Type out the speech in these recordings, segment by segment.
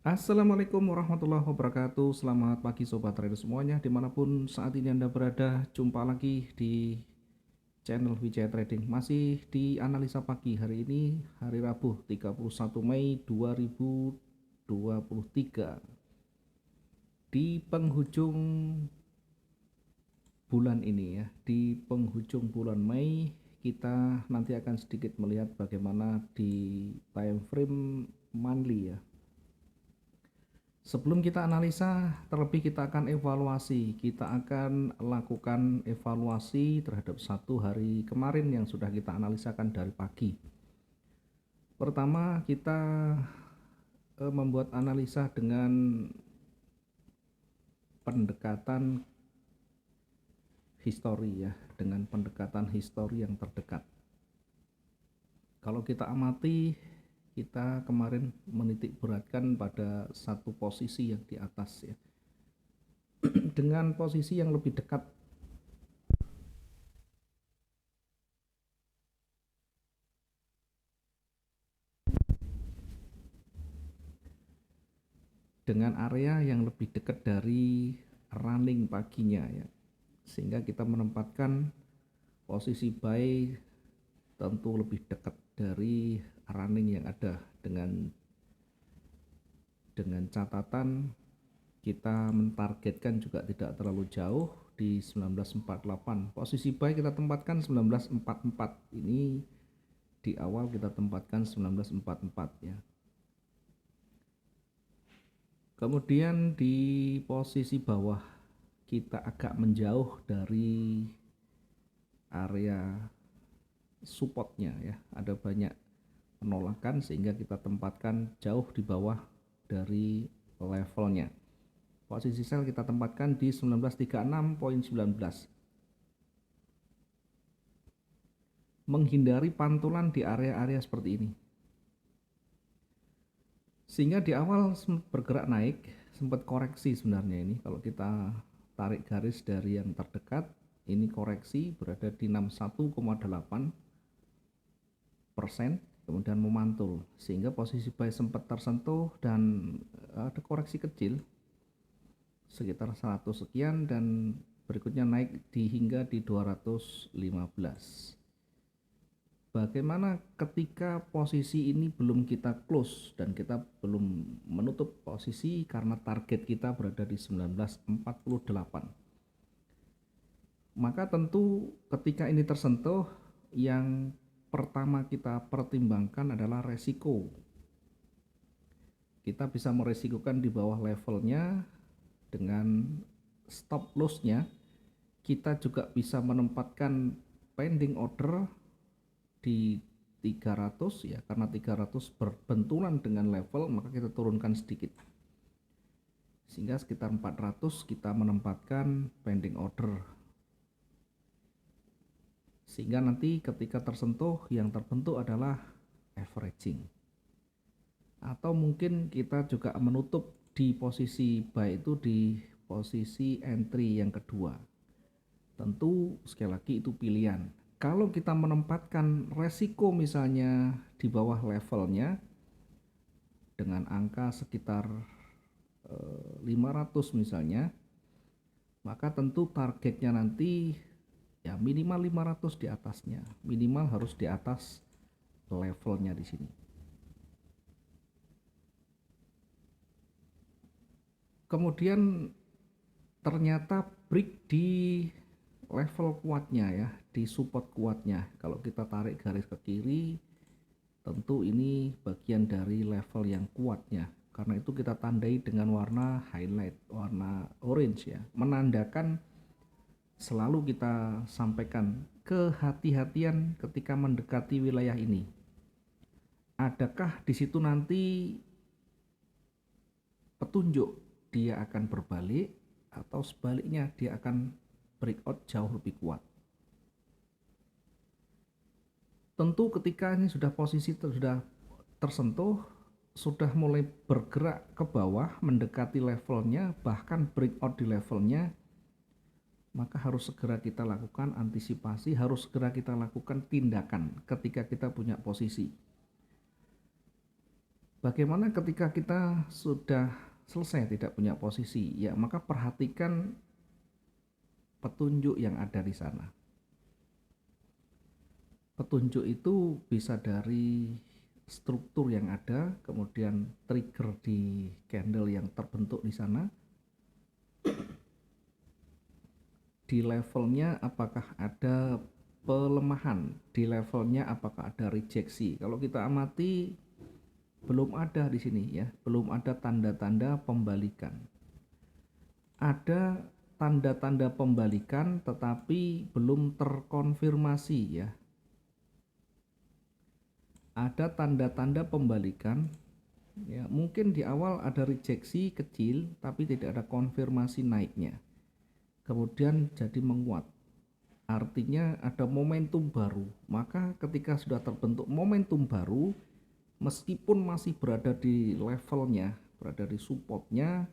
Assalamualaikum warahmatullahi wabarakatuh. Selamat pagi sobat trader semuanya, dimanapun saat ini Anda berada. Jumpa lagi di channel Wijaya Trading. Masih di analisa pagi hari ini, hari Rabu 31 Mei 2023. Di penghujung bulan ini ya, di penghujung bulan Mei kita nanti akan sedikit melihat bagaimana di time frame monthly ya. Sebelum kita analisa, terlebih kita akan evaluasi. Kita akan lakukan evaluasi terhadap satu hari kemarin yang sudah kita analisakan dari pagi. Pertama, kita membuat analisa dengan pendekatan histori ya, dengan pendekatan histori yang terdekat. Kalau kita amati, kita kemarin menitik beratkan pada satu posisi yang di atas ya. Dengan posisi yang lebih dekat dengan area yang lebih dekat dari running paginya ya, sehingga kita menempatkan posisi buy tentu lebih dekat dari running yang ada, dengan catatan kita mentargetkan juga tidak terlalu jauh di 1948. Posisi buy kita tempatkan 1944, ini di awal kita tempatkan 1944 ya. Kemudian di posisi bawah kita agak menjauh dari area supportnya ya, ada banyak penolakan sehingga kita tempatkan jauh di bawah dari levelnya. Posisi sell kita tempatkan di 1936.19, menghindari pantulan di area-area seperti ini, sehingga di awal bergerak naik, sempat koreksi sebenarnya. Ini kalau kita tarik garis dari yang terdekat, ini koreksi berada di 61,8%, kemudian memantul sehingga posisi buy sempat tersentuh dan ada koreksi kecil sekitar 100 sekian dan berikutnya naik hingga di 215. Bagaimana ketika posisi ini belum kita close dan kita belum menutup posisi karena target kita berada di 1948? Maka tentu ketika ini tersentuh, yang pertama kita pertimbangkan adalah resiko. Kita bisa meresikokan di bawah levelnya dengan stop loss-nya. Kita juga bisa menempatkan pending order di 300 ya, karena 300 berbenturan dengan level maka kita turunkan sedikit, sehingga sekitar 400 kita menempatkan pending order, sehingga nanti ketika tersentuh yang terbentuk adalah averaging. Atau mungkin kita juga menutup di posisi buy itu di posisi entry yang kedua. Tentu sekali lagi itu pilihan. Kalau kita menempatkan resiko misalnya di bawah levelnya dengan angka sekitar 500 misalnya, maka tentu targetnya nanti ya minimal 500 di atasnya, minimal harus di atas levelnya di sini. Kemudian ternyata break di level kuatnya ya, di support kuatnya. Kalau kita tarik garis ke kiri, tentu ini bagian dari level yang kuatnya. Karena itu kita tandai dengan warna highlight, warna orange ya, menandakan selalu kita sampaikan kehati-hatian ketika mendekati wilayah ini. Adakah di situ nanti petunjuk dia akan berbalik atau sebaliknya dia akan breakout jauh lebih kuat? Tentu ketika ini sudah posisi sudah tersentuh, sudah mulai bergerak ke bawah mendekati levelnya, bahkan breakout di levelnya, maka harus segera kita lakukan antisipasi, harus segera kita lakukan tindakan ketika kita punya posisi. Bagaimana ketika kita sudah selesai tidak punya posisi? Ya, maka perhatikan petunjuk yang ada di sana. Petunjuk itu bisa dari struktur yang ada, kemudian trigger di candle yang terbentuk di sana, di levelnya apakah ada pelemahan, di levelnya apakah ada rejeksi. Kalau kita amati belum ada di sini ya, belum ada tanda-tanda pembalikan. Ada tanda-tanda pembalikan tetapi belum terkonfirmasi ya. Ada tanda-tanda pembalikan ya, mungkin di awal ada rejeksi kecil tapi tidak ada konfirmasi naiknya, kemudian jadi menguat, artinya ada momentum baru. Maka ketika sudah terbentuk momentum baru, meskipun masih berada di levelnya, berada di supportnya,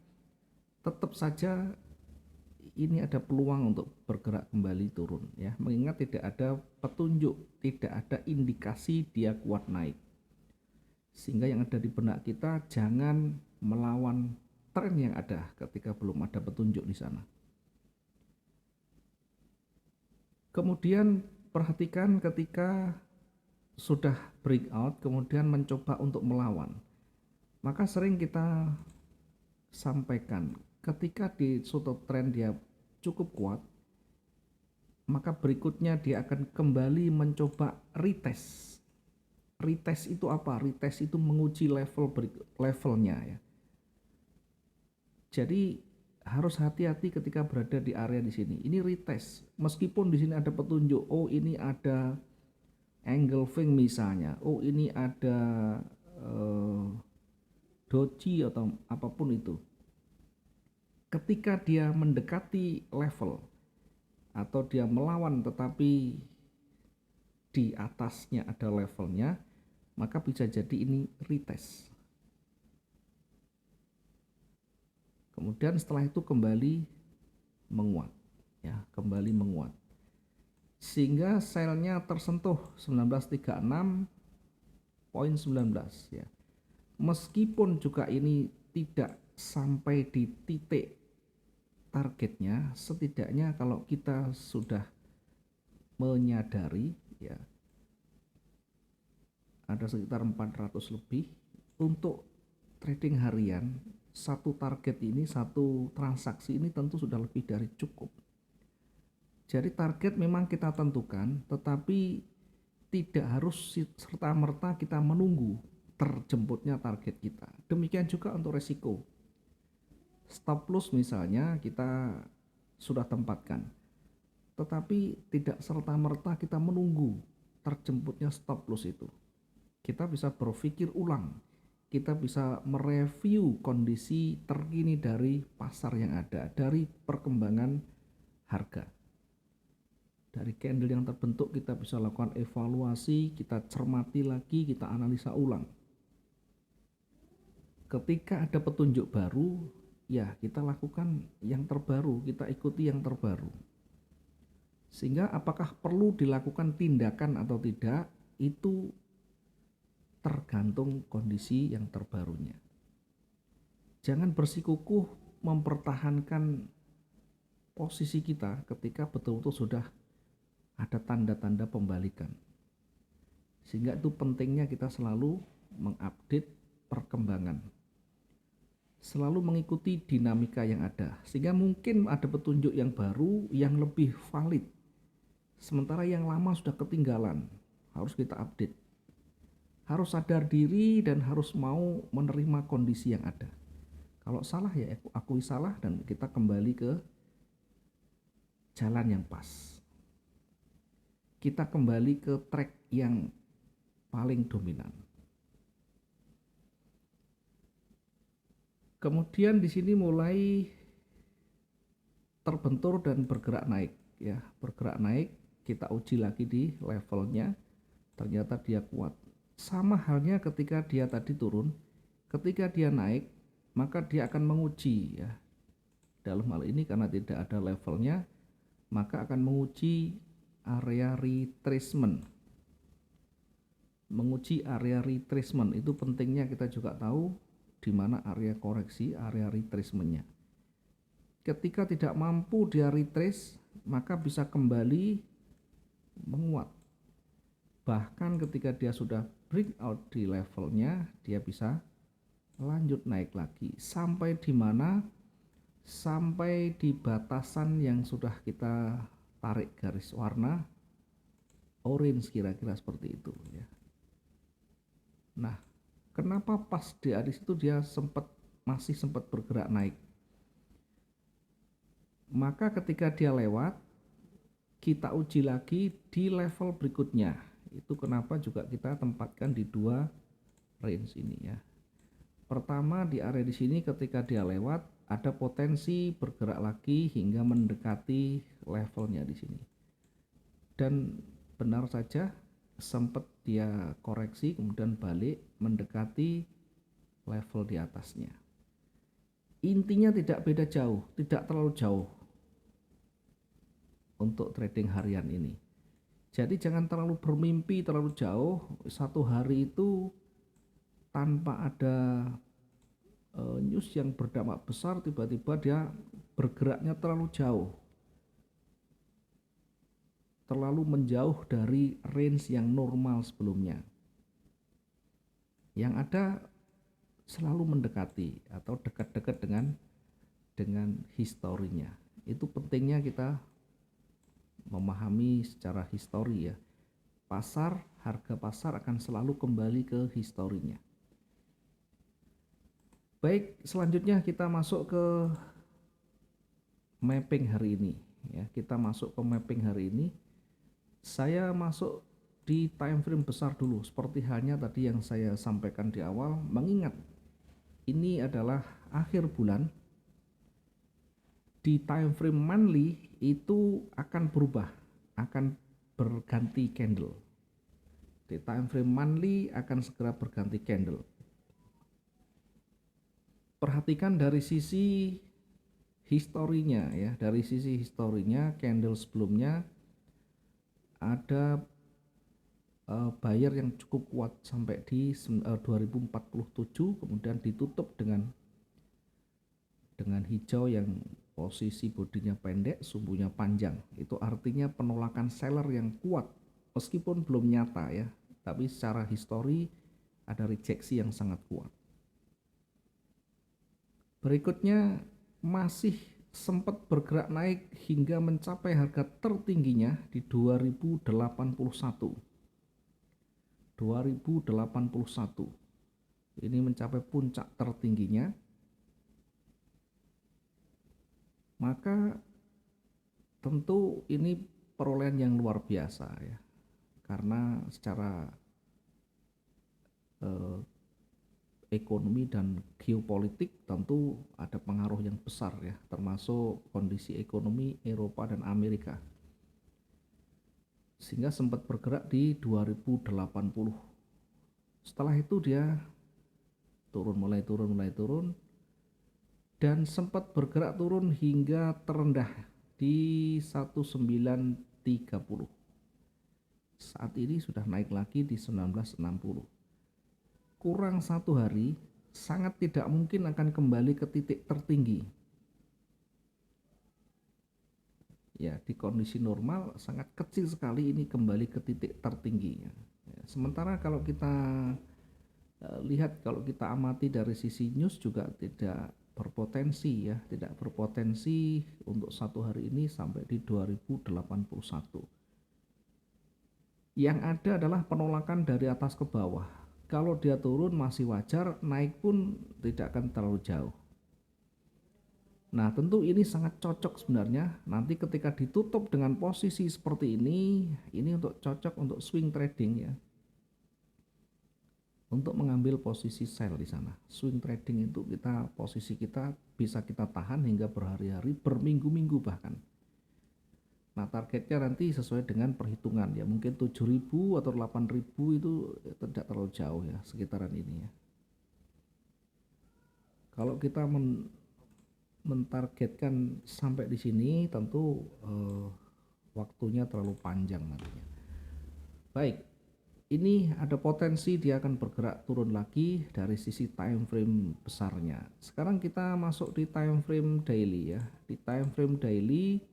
tetap saja ini ada peluang untuk bergerak kembali turun ya, mengingat tidak ada petunjuk, tidak ada indikasi dia kuat naik. Sehingga yang ada di benak kita, jangan melawan tren yang ada ketika belum ada petunjuk di sana. Kemudian perhatikan ketika sudah breakout kemudian mencoba untuk melawan, maka sering kita sampaikan ketika di suatu tren dia cukup kuat, maka berikutnya dia akan kembali mencoba retest. Retest itu apa? Retest itu menguji levelnya ya. Jadi harus hati-hati ketika berada di area di sini. Ini retest. Meskipun di sini ada petunjuk, oh ini ada engulfing misalnya, oh ini ada doji atau apapun itu. Ketika dia mendekati level atau dia melawan tetapi di atasnya ada levelnya, maka bisa jadi ini retest. Kemudian setelah itu kembali menguat ya, kembali menguat. Sehingga selnya tersentuh 1936.19 ya. Meskipun juga ini tidak sampai di titik targetnya, setidaknya kalau kita sudah menyadari ya, ada sekitar 400 lebih untuk trading harian, satu target ini, satu transaksi ini tentu sudah lebih dari cukup. Jadi target memang kita tentukan, tetapi tidak harus serta-merta kita menunggu terjemputnya target kita. Demikian juga untuk resiko. Stop loss misalnya kita sudah tempatkan, tetapi tidak serta-merta kita menunggu terjemputnya stop loss itu. Kita bisa berpikir ulang, kita bisa mereview kondisi terkini dari pasar yang ada, dari perkembangan harga. Dari candle yang terbentuk kita bisa lakukan evaluasi, kita cermati lagi, kita analisa ulang. Ketika ada petunjuk baru, ya kita lakukan yang terbaru, kita ikuti yang terbaru. Sehingga apakah perlu dilakukan tindakan atau tidak, itu tergantung kondisi yang terbarunya. Jangan bersikukuh mempertahankan posisi kita ketika betul-betul sudah ada tanda-tanda pembalikan. Sehingga itu pentingnya kita selalu mengupdate perkembangan, selalu mengikuti dinamika yang ada, sehingga mungkin ada petunjuk yang baru yang lebih valid, sementara yang lama sudah ketinggalan. Harus kita update, harus sadar diri dan harus mau menerima kondisi yang ada. Kalau salah ya akui salah dan kita kembali ke jalan yang pas. Kita kembali ke track yang paling dominan. Kemudian di sini mulai terbentur dan bergerak naik ya, bergerak naik, kita uji lagi di levelnya, ternyata dia kuat. Sama halnya ketika dia tadi turun, ketika dia naik maka dia akan menguji ya. Dalam hal ini karena tidak ada levelnya, maka akan menguji area retracement. menguji area retracement. Itu pentingnya kita juga tahu di mana area koreksi, area retracementnya. Ketika tidak mampu dia retrace, maka bisa kembali menguat. Bahkan ketika dia sudah breakout di levelnya, dia bisa lanjut naik lagi sampai di mana? Sampai di batasan yang sudah kita tarik garis warna orange, kira-kira seperti itu ya. Nah, kenapa pas di situ dia masih sempat bergerak naik? Maka ketika dia lewat, kita uji lagi di level berikutnya. Itu kenapa juga kita tempatkan di dua range ini ya. Pertama, di area di sini ketika dia lewat ada potensi bergerak lagi hingga mendekati levelnya di sini. Dan benar saja sempat dia koreksi kemudian balik mendekati level di atasnya. Intinya tidak beda jauh, tidak terlalu jauh untuk trading harian ini. Jadi jangan terlalu bermimpi terlalu jauh. Satu hari itu tanpa ada news yang berdampak besar, tiba-tiba dia bergeraknya terlalu jauh, terlalu menjauh dari range yang normal sebelumnya. Yang ada selalu mendekati atau dekat-dekat dengan historinya. Itu pentingnya kita memahami secara histori ya. Harga pasar akan selalu kembali ke historinya. Baik, selanjutnya kita masuk ke mapping hari ini ya. Kita masuk ke mapping hari ini. Saya masuk di time frame besar dulu seperti halnya tadi yang saya sampaikan di awal, mengingat ini adalah akhir bulan. Di time frame monthly itu akan berubah, akan berganti candle. Di time frame monthly akan segera berganti candle. Perhatikan dari sisi historinya ya, dari sisi historinya candle sebelumnya ada buyer yang cukup kuat sampai di 2047, kemudian ditutup dengan hijau yang posisi bodinya pendek, sumbunya panjang. Itu artinya penolakan seller yang kuat meskipun belum nyata ya, tapi secara histori ada rejeksi yang sangat kuat. Berikutnya masih sempat bergerak naik hingga mencapai harga tertingginya di 2081. Ini mencapai puncak tertingginya. Maka tentu ini perolehan yang luar biasa ya. Karena secara ekonomi dan geopolitik tentu ada pengaruh yang besar ya, termasuk kondisi ekonomi Eropa dan Amerika, sehingga sempat bergerak di 2080. Setelah itu dia mulai turun dan sempat bergerak turun hingga terendah di 1930. Saat ini sudah naik lagi di 1960. Kurang satu hari, sangat tidak mungkin akan kembali ke titik tertinggi. Ya, di kondisi normal sangat kecil sekali ini kembali ke titik tertingginya. Ya, sementara kalau kita lihat, kalau kita amati dari sisi news juga tidak berpotensi ya, tidak berpotensi untuk satu hari ini sampai di 2081. Yang ada adalah penolakan dari atas ke bawah. Kalau dia turun masih wajar, naik pun tidak akan terlalu jauh. Nah, tentu ini sangat cocok sebenarnya. Nanti ketika ditutup dengan posisi seperti ini untuk cocok untuk swing trading ya. Untuk mengambil posisi sell di sana. Swing trading itu posisi kita bisa kita tahan hingga berhari-hari, berminggu-minggu bahkan. Nah, targetnya nanti sesuai dengan perhitungan ya, mungkin 7.000 atau 8.000 itu tidak terlalu jauh ya, sekitaran ini ya. Kalau kita mentargetkan sampai di sini tentu waktunya terlalu panjang nantinya. Baik, ini ada potensi dia akan bergerak turun lagi dari sisi time frame besarnya. Sekarang kita masuk di time frame daily ya. Di time frame daily,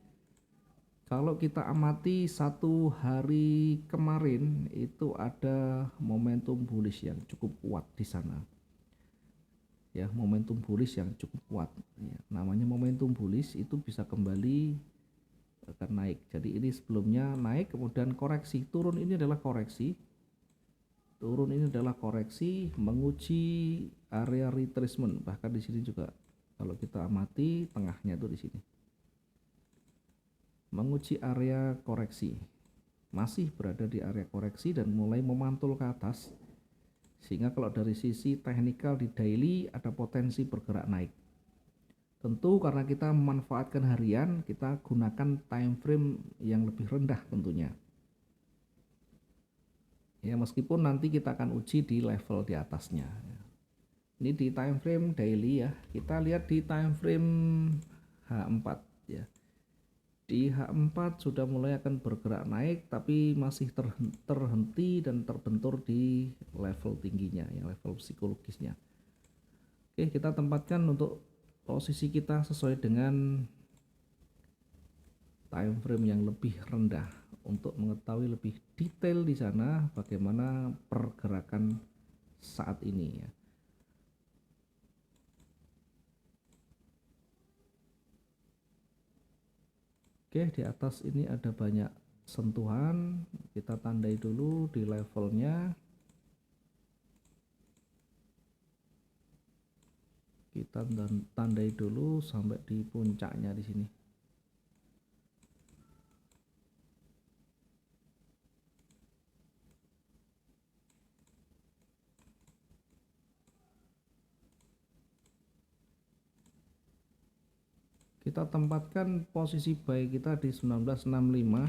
kalau kita amati satu hari kemarin itu ada momentum bullish yang cukup kuat di sana. Ya, momentum bullish yang cukup kuat. Ya, namanya momentum bullish itu bisa kembali akan naik. Jadi ini sebelumnya naik kemudian koreksi, turun ini adalah koreksi. Turun ini adalah koreksi menguji area retracement. Bahkan di sini juga kalau kita amati tengahnya itu di sini. Menguji area koreksi. Masih berada di area koreksi dan mulai memantul ke atas. Sehingga kalau dari sisi teknikal di daily ada potensi bergerak naik. Tentu karena kita memanfaatkan harian, kita gunakan time frame yang lebih rendah tentunya. Ya, meskipun nanti kita akan uji di level di atasnya. Ini di time frame daily ya. Kita lihat di time frame H4 ya. Di H4 sudah mulai akan bergerak naik tapi masih terhenti dan terbentur di level tingginya ya, level psikologisnya. Oke, kita tempatkan untuk posisi kita sesuai dengan time frame yang lebih rendah untuk mengetahui lebih detail di sana bagaimana pergerakan saat ini ya. Oke, di atas ini ada banyak sentuhan, kita tandai dulu di levelnya. Kita tandai dulu sampai di puncaknya di sini. Kita tempatkan posisi buy kita di 1965.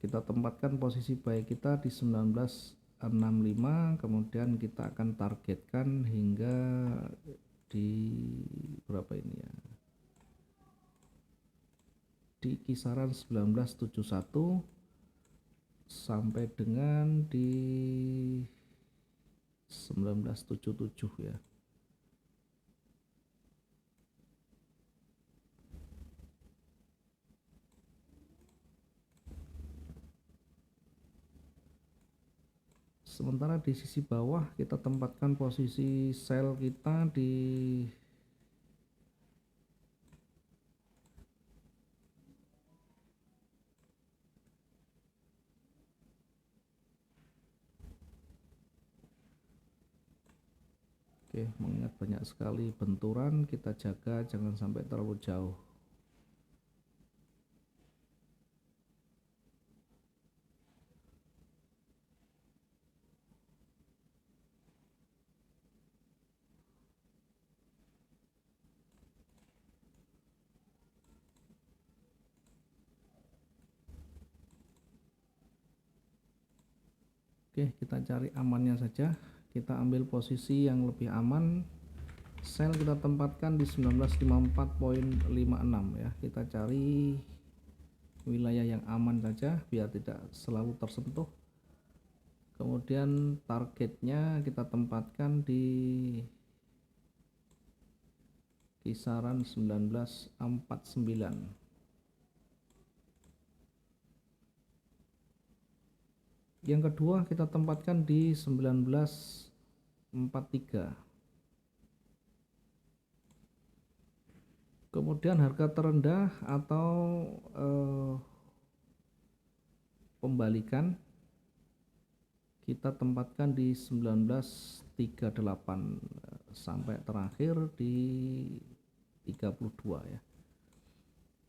Kita tempatkan posisi buy kita di 1965, kemudian kita akan targetkan hingga di berapa ini ya? Di kisaran 1971 sampai dengan di 1977 ya. Sementara di sisi bawah kita tempatkan posisi sell kita di Oke, mengingat banyak sekali benturan, kita jaga jangan sampai terlalu jauh. Oke, kita cari amannya saja. Kita ambil posisi yang lebih aman. Sell kita tempatkan di 1954.56 ya. Kita cari wilayah yang aman saja biar tidak selalu tersentuh. Kemudian targetnya kita tempatkan di kisaran 1949. Yang kedua kita tempatkan di 1943. Kemudian harga terendah atau pembalikan kita tempatkan di 1938 sampai terakhir di 32 ya.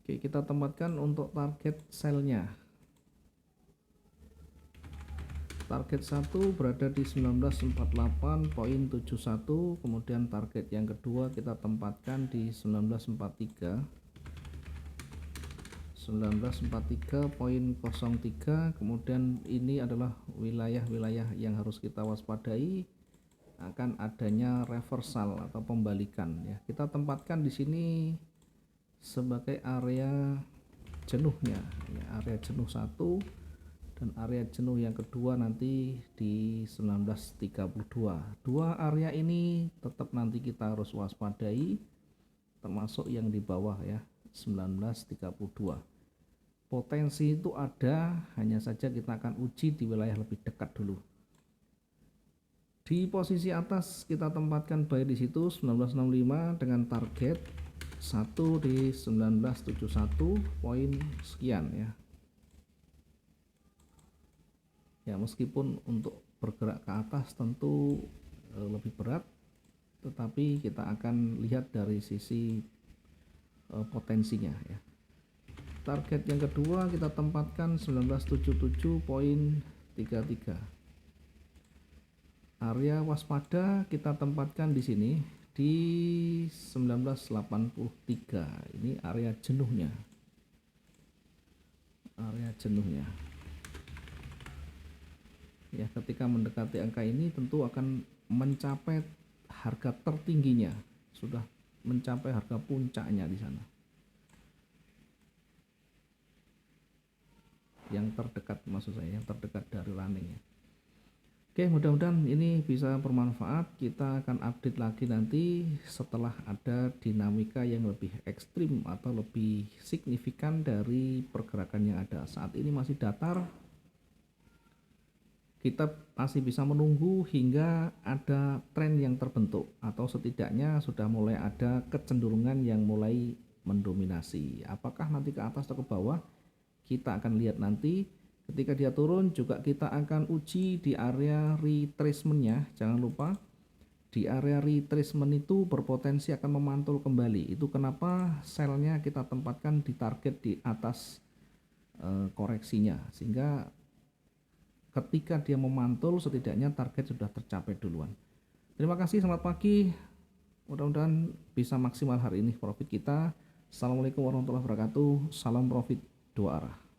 Oke, kita tempatkan untuk target sell-nya. Target 1 berada di 1948.71, kemudian target yang kedua kita tempatkan di 1943. 1943.03, kemudian ini adalah wilayah-wilayah yang harus kita waspadai akan adanya reversal atau pembalikan ya. Kita tempatkan di sini sebagai area jenuhnya ya, area jenuh 1 dan area jenuh yang kedua nanti di 1932. Dua area ini tetap nanti kita harus waspadai, termasuk yang di bawah ya, 1932. Potensi itu ada, hanya saja kita akan uji di wilayah lebih dekat dulu. Di posisi atas kita tempatkan buy di situ 1965 dengan target 1 di 1971 poin sekian ya. Ya, meskipun untuk bergerak ke atas tentu lebih berat, tetapi kita akan lihat dari sisi potensinya ya. Target yang kedua kita tempatkan 1977.33. Area waspada kita tempatkan di sini di 1983. Ini area jenuhnya. Area jenuhnya. Ya, ketika mendekati angka ini tentu akan mencapai harga tertingginya, sudah mencapai harga puncaknya di sana. Yang terdekat, maksud saya yang terdekat dari runningnya. Oke, mudah-mudahan ini bisa bermanfaat. Kita akan update lagi nanti setelah ada dinamika yang lebih ekstrim atau lebih signifikan dari pergerakan yang ada. Saat ini masih datar, kita masih bisa menunggu hingga ada tren yang terbentuk atau setidaknya sudah mulai ada kecenderungan yang mulai mendominasi. Apakah nanti ke atas atau ke bawah? Kita akan lihat nanti. Ketika dia turun juga kita akan uji di area retracement-nya. Jangan lupa di area retracement itu berpotensi akan memantul kembali. Itu kenapa selnya kita tempatkan di target di atas koreksinya, sehingga ketika dia memantul setidaknya target sudah tercapai duluan. Terima kasih, selamat pagi. Mudah-mudahan bisa maksimal hari ini profit kita. Assalamualaikum warahmatullahi wabarakatuh. Salam profit dua arah.